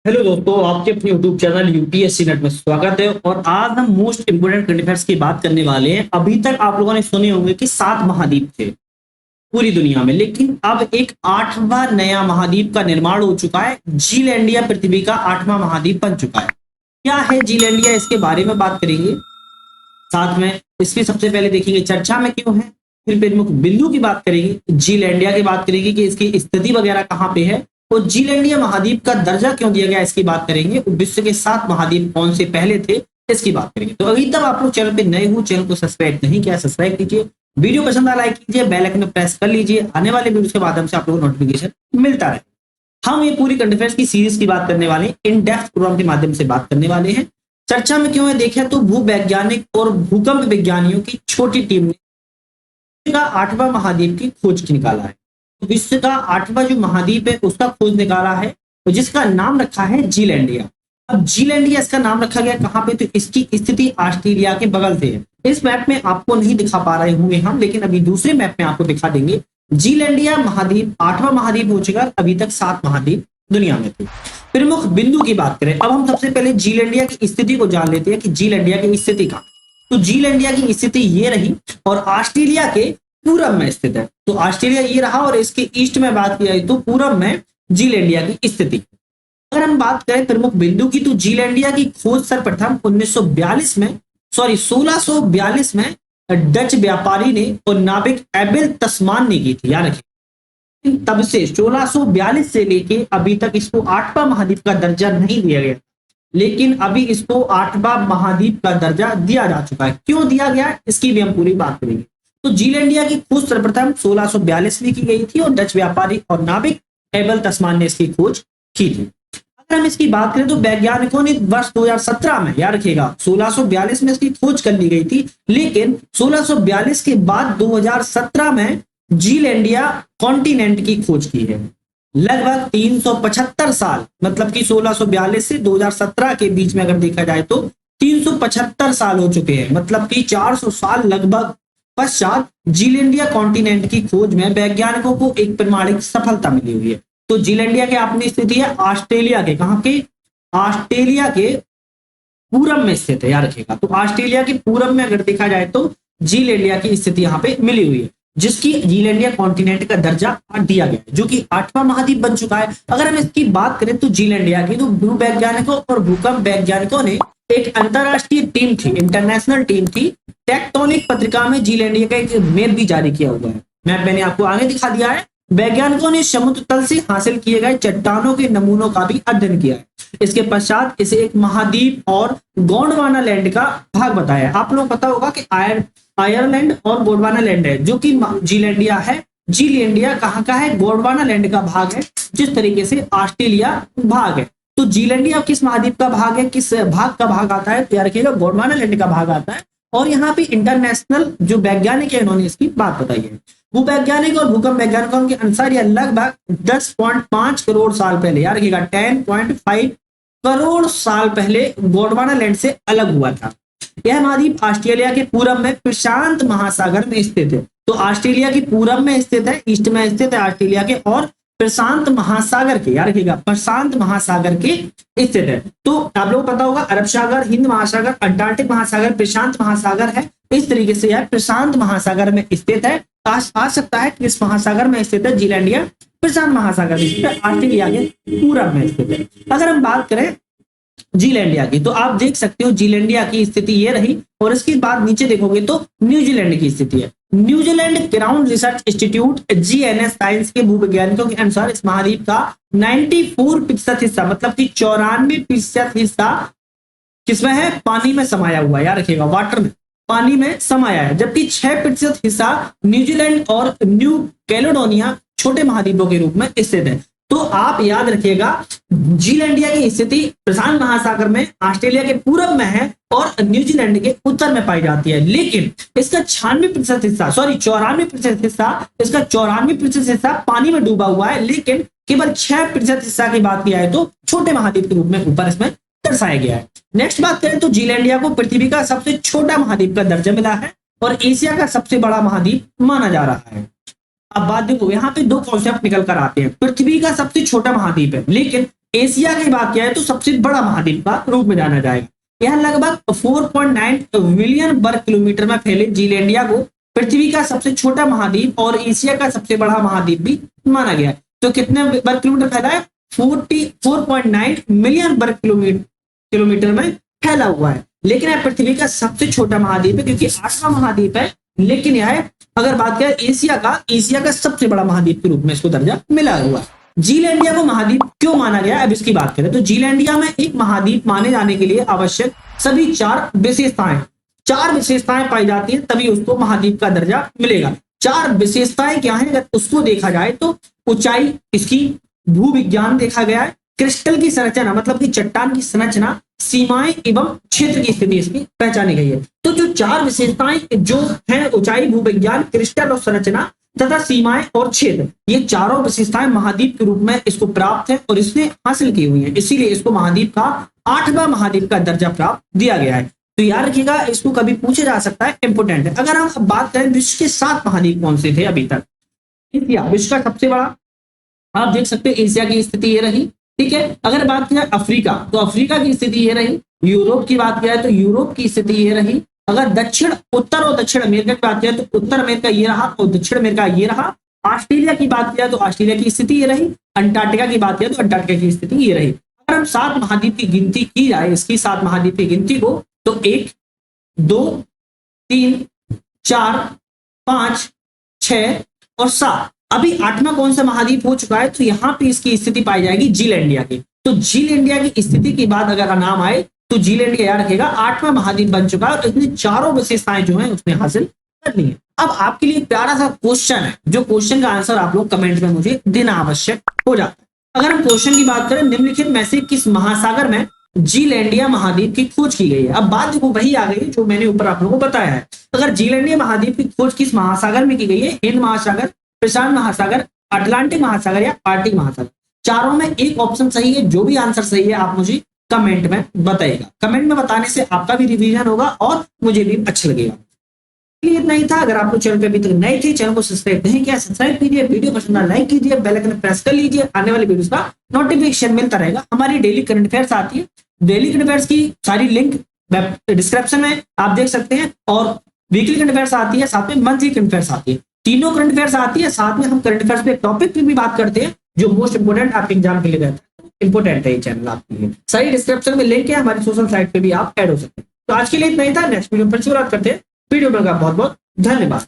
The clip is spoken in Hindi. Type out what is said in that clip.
हेलो दोस्तों, आपके अपने YouTube चैनल यूपीएससी नेट में स्वागत है। और आज हम मोस्ट इंपोर्टेंट करंट अफेयर्स की बात करने वाले हैं। अभी तक आप लोगों ने सुने होंगे कि 7 महाद्वीप थे पूरी दुनिया में, लेकिन अब एक 8वां नया महाद्वीप का निर्माण हो चुका है। जीलैंडिया पृथ्वी का 8वां महाद्वीप बन चुका है। क्या है जीलैंडिया, इसके बारे में बात करेंगे। साथ में इसकी सबसे पहले देखेंगे चर्चा में क्यों है, फिर प्रमुख बिंदु की बात करेंगे, जीलैंडिया की बात करेंगे कि इसकी स्थिति वगैरह कहाँ पे है, और जीलैंडिया महाद्वीप का दर्जा क्यों दिया गया इसकी बात करेंगे। विश्व के 7 महाद्वीप कौन से पहले थे इसकी बात करेंगे। तो अभी तक आप लोग चैनल पे नए हो, चैनल को सब्सक्राइब नहीं किया, सब्सक्राइब कीजिए, वीडियो पसंद आ लाइक कीजिए, बेल आइकन में प्रेस कर लीजिए, आने वाले वीडियो के माध्यम से आप लोगों को नोटिफिकेशन मिलता रहे। हम ये पूरी करंट अफेयर्स की सीरीज की बात करने वाले हैं, इन डेप्थ प्रोग्राम के माध्यम से बात करने वाले हैं। चर्चा में क्यों है देखें तो भूवैज्ञानिक और भूकंप विज्ञानियों की छोटी टीम ने का 8वां महाद्वीप की खोज की निकाला है। तो विश्व का 8वां जो महाद्वीप है उसका खोज निकाला है, तो जिसका नाम रखा है जीलैंडिया। अब जीलैंडिया इसका नाम रखा गया कहाँ पे, तो इसकी स्थिति ऑस्ट्रेलिया के बगल से है। इस मैप में आपको नहीं दिखा पा रहे होंगे हम, लेकिन अभी दूसरे मैप में आपको दिखा देंगे। जीलैंडिया महाद्वीप 8वां महाद्वीप हो चुका, अभी तक 7 महाद्वीप दुनिया में थे। प्रमुख बिंदु की बात करें, अब हम सबसे पहले जीलैंडिया की स्थिति को जान लेते हैं कि जीलैंडिया की स्थिति कहाँ। तो जीलैंडिया की स्थिति ये रही और ऑस्ट्रेलिया के पूरब में स्थित है। तो ऑस्ट्रेलिया ये रहा और इसके ईस्ट में बात किया तो पूरब में जीलैंडिया की स्थिति। अगर हम बात करें प्रमुख बिंदु की, तो जीलैंडिया की खोज सर्वप्रथम 1642 में डच व्यापारी ने और नाविक एबेल तस्मान ने की थी। याद रखिए, तब से 1642 से लेके अभी तक इसको 8वां महाद्वीप का दर्जा नहीं दिया गया, लेकिन अभी इसको 8वां महाद्वीप का दर्जा दिया जा चुका है। क्यों दिया गया इसकी भी हम पूरी बात करेंगे। तो जीलैंडिया की खोज सर्वप्रथम 1642 में की गई थी और डच व्यापारी और नाविक एबेल तस्मान ने इसकी खोज की थी। अगर हम इसकी बात करें तो वैज्ञानिकों ने वर्ष 2017 में, याद रखिएगा 1642 में इसकी खोज कर ली गई थी, लेकिन 1642 के बाद 2017 में जीलैंडिया कॉन्टिनेंट की खोज की है। लगभग 375 साल, मतलब कि 1642 से 2017 के बीच में अगर देखा जाए तो 375 साल हो चुके हैं, मतलब कि 400 साल लगभग पश्चात जीलैंडिया कॉन्टिनेंट की खोज में वैज्ञानिकों को एक प्रमाणिक सफलता मिली हुई है। तो जीलैंडिया के अपनी स्थिति है ऑस्ट्रेलिया के, कहां के, ऑस्ट्रेलिया के पूरब में स्थित है। याद रखिएगा, तो ऑस्ट्रेलिया के पूरब में अगर देखा जाए तो जीलैंडिया की स्थिति यहाँ पे मिली हुई है, जिसकी जीलैंडिया कॉन्टिनेंट का दर्जा दिया गया है, जो कि 8वां महाद्वीप बन चुका है। अगर हम इसकी बात करें तो जीलैंडिया की, तो भूवैज्ञानिकों और भूकंप वैज्ञानिकों ने एक अंतरराष्ट्रीय टीम थी, इंटरनेशनल टीम थी, टेक्टोनिक पत्रिका में जीलैंडिया का एक मैप भी जारी किया हुआ है। मैप मैंने आपको आगे दिखा दिया है। वैज्ञानिकों ने समुद्र तल से हासिल किए गए चट्टानों के नमूनों का भी अध्ययन किया है। इसके पश्चात इसे एक महाद्वीप और गोंडवाना लैंड का भाग बताया। आप लोग पता होगा कि आयरलैंड और गोंडवाना लैंड है, जो कि जीलैंडिया है। जीलैंडिया कहाँ का है, गोंडवाना लैंड का भाग है, जिस तरीके से ऑस्ट्रेलिया भाग है। तो जीलैंडिया किस महाद्वीप का भाग है, किस भाग का भाग आता है, तो याद रखिएगा गोंडवाना लैंड का भाग आता है। और यहाँ पे इंटरनेशनल जो वैज्ञानिक है इन्होंने इसकी बात बताई है। भूवैज्ञानिक और भूकंप वैज्ञानिकों के अनुसार यह लगभग 10.5 करोड़ साल पहले, याद रखिएगा 10.5 करोड़ साल पहले गोंडवाना लैंड से अलग हुआ था। यह महाद्वीप ऑस्ट्रेलिया के पूरब में प्रशांत महासागर में स्थित है। तो ऑस्ट्रेलिया की पूरब में स्थित है, ईस्ट में स्थित है ऑस्ट्रेलिया के, और प्रशांत महासागर के, याद रखिएगा प्रशांत महासागर के स्थित है। तो आप लोग पता होगा अरब सागर, हिंद महासागर, अंटार्कटिक महासागर, प्रशांत महासागर है। इस तरीके से यह प्रशांत महासागर में स्थित है। आ सकता है कि इस महासागर में स्थित है जीलैंडिया, प्रशांत महासागर में स्थित है, ऑस्ट्रेलिया के पूरब में स्थित है। अगर हम बात करें जीलैंडिया की, तो आप देख सकते हो जीलैंडिया की स्थिति ये रही, और इसके बाद नीचे देखोगे तो न्यूजीलैंड की स्थिति है। New Zealand crown research institute GNS science के भूवैज्ञानिकों के अनुसार इस महाद्वीप का 94% हिस्सा, मतलब कि 94% हिस्सा किसमें है, पानी में समाया हुआ है। याद रखिएगा वाटर में, पानी में समाया है, जबकि 6% हिस्सा न्यूजीलैंड और न्यू कैलेडोनिया छोटे महाद्वीपों के रूप में स्थित है। तो आप याद रखिएगा जीलैंडिया की स्थिति प्रशांत महासागर में, ऑस्ट्रेलिया के पूरब में है और न्यूजीलैंड के उत्तर में पाई जाती है। लेकिन इसका 94% हिस्सा, सॉरी 94% हिस्सा, इसका 94% हिस्सा पानी में डूबा हुआ है, लेकिन केवल 6% हिस्सा की बात किया है तो छोटे महाद्वीप के रूप में ऊपर इसमें दर्शाया गया है। नेक्स्ट बात करें तो जीलैंडिया को पृथ्वी का सबसे छोटा महाद्वीप का दर्जा मिला है और एशिया का सबसे बड़ा महाद्वीप माना जा रहा है। अब बात देखो, यहाँ पे दो कॉन्सेप्ट निकल कर आते हैं। पृथ्वी का सबसे छोटा महाद्वीप है, लेकिन एशिया की बात किया है तो सबसे बड़ा महाद्वीप का रूप में जाना जाएगा। यह लगभग 4.9 मिलियन वर्ग किलोमीटर में फैले जीलैंडिया को पृथ्वी का सबसे छोटा महाद्वीप और एशिया का सबसे बड़ा महाद्वीप भी माना गया है। तो कितने वर्ग किलोमीटर फैला है? 4.9 मिलियन वर्ग किलोमीटर में फैला हुआ है। लेकिन यह पृथ्वी का सबसे छोटा महाद्वीप है क्योंकि 8वां महाद्वीप है। लेकिन यह अगर बात करें एशिया का सबसे बड़ा महाद्वीप के रूप में इसको दर्जा मिला हुआ है। जीलैंडिया को महाद्वीप क्यों माना गया, अब इसकी बात करें तो जीलैंडिया में एक महाद्वीप माने जाने के लिए आवश्यक सभी चार विशेषताएं पाई जाती हैं, तभी उसको महाद्वीप का दर्जा मिलेगा। चार विशेषताएं क्या है अगर उसको देखा जाए तो ऊंचाई, इसकी भूविज्ञान देखा गया है, क्रिस्टल की संरचना मतलब कि चट्टान की संरचना, सीमाएं एवं क्षेत्र की स्थिति इसकी पहचानी गई है। तो जो चार विशेषताएं जो है ऊंचाई, भूविज्ञान, क्रिस्टल और संरचना तथा सीमाएं और क्षेत्र, ये चारों विशेषताएं महाद्वीप के रूप में इसको प्राप्त है और इसने हासिल की हुई है। इसीलिए इसको महाद्वीप का 8वां महाद्वीप का दर्जा प्राप्त दिया गया है। तो याद रखिएगा, इसको कभी पूछा जा सकता है, इंपोर्टेंट है। अगर हम बात करें विश्व के 7 महाद्वीप कौन से थे अभी तक, एशिया विश्व का सबसे बड़ा, आप देख सकते हैं एशिया की स्थिति ये रही। ठीक है, अगर बात किया अफ्रीका तो अफ्रीका की स्थिति ये रही। यूरोप की बात किया तो यूरोप की स्थिति ये रही। अगर उत्तर और दक्षिण अमेरिका की बात किया तो उत्तर अमेरिका ये रहा और दक्षिण अमेरिका ये रहा। ऑस्ट्रेलिया की बात किया तो ऑस्ट्रेलिया की स्थिति ये रही। अंटार्कटिका की बात किया तो अंटार्कटिका की स्थिति ये रही। अगर हम 7 महाद्वीप की गिनती की जाए, इसकी 7 महाद्वीप की गिनती को, तो 1 2 3 4 5 6 और 7, अभी 8वां कौन सा महाद्वीप हो चुका है तो यहाँ पे इसकी स्थिति पाई जाएगी जीलैंडिया की। तो जीलैंडिया की स्थिति की बात अगर नाम आए तो जीलैंडिया याद रखेगा 8वां महाद्वीप बन चुका है और इतनी चारों विशेषताएं जो है उसने हासिल कर ली है। अब आपके लिए एक प्यारा सा क्वेश्चन है, जो क्वेश्चन का आंसर आप लोग कमेंट में मुझे देना आवश्यक हो जाता है। अगर हम क्वेश्चन की बात करें, निम्नलिखित में से किस महासागर में जीलैंडिया महाद्वीप की खोज की गई है? अब बात देखो वही आ गई जो मैंने ऊपर आप लोगों को बताया है। अगर जीलैंडिया महाद्वीप की खोज किस महासागर में की गई है? हिंद महासागर, प्रशांत महासागर, अटलांटिक महासागर या आर्टिक महासागर। चारों में एक ऑप्शन सही है। जो भी आंसर सही है आप मुझे कमेंट में बताइएगा। कमेंट में बताने से आपका भी रिवीजन होगा और मुझे भी अच्छा लगेगा। इतना ही था। अगर आपको चैनल पे अभी तक नए थे, चैनल को सब्सक्राइब नहीं किया, सब्सक्राइब कीजिए, वीडियो पसंद आए लाइक कीजिए, बेल आइकन प्रेस कर लीजिए, आने वाली वीडियोस का नोटिफिकेशन मिलता रहेगा। हमारी डेली करंट अफेयर्स आती है, डेली करंट अफेयर्स की सारी लिंक डिस्क्रिप्शन में आप देख सकते हैं, और वीकली करंट अफेयर्स आती है, साथ में मंथली करंट अफेयर्स आती है। तीनों करंट अफेयर्स आती है, साथ में हम करंट अफेयर्स पे टॉपिक पे भी बात करते हैं जो मोस्ट इंपोर्टेंट आपके एग्जाम के लिए रहता है। इंपोर्टेंट है ये चैनल आपके लिए। सारी डिस्क्रिप्शन में लिंक है, हमारी सोशल साइट पे भी आप ऐड हो सकते हैं। तो आज के लिए इतना ही था। नेक्स्ट वीडियो में फिर से बात करते हैं। वीडियो में बहुत बहुत धन्यवाद।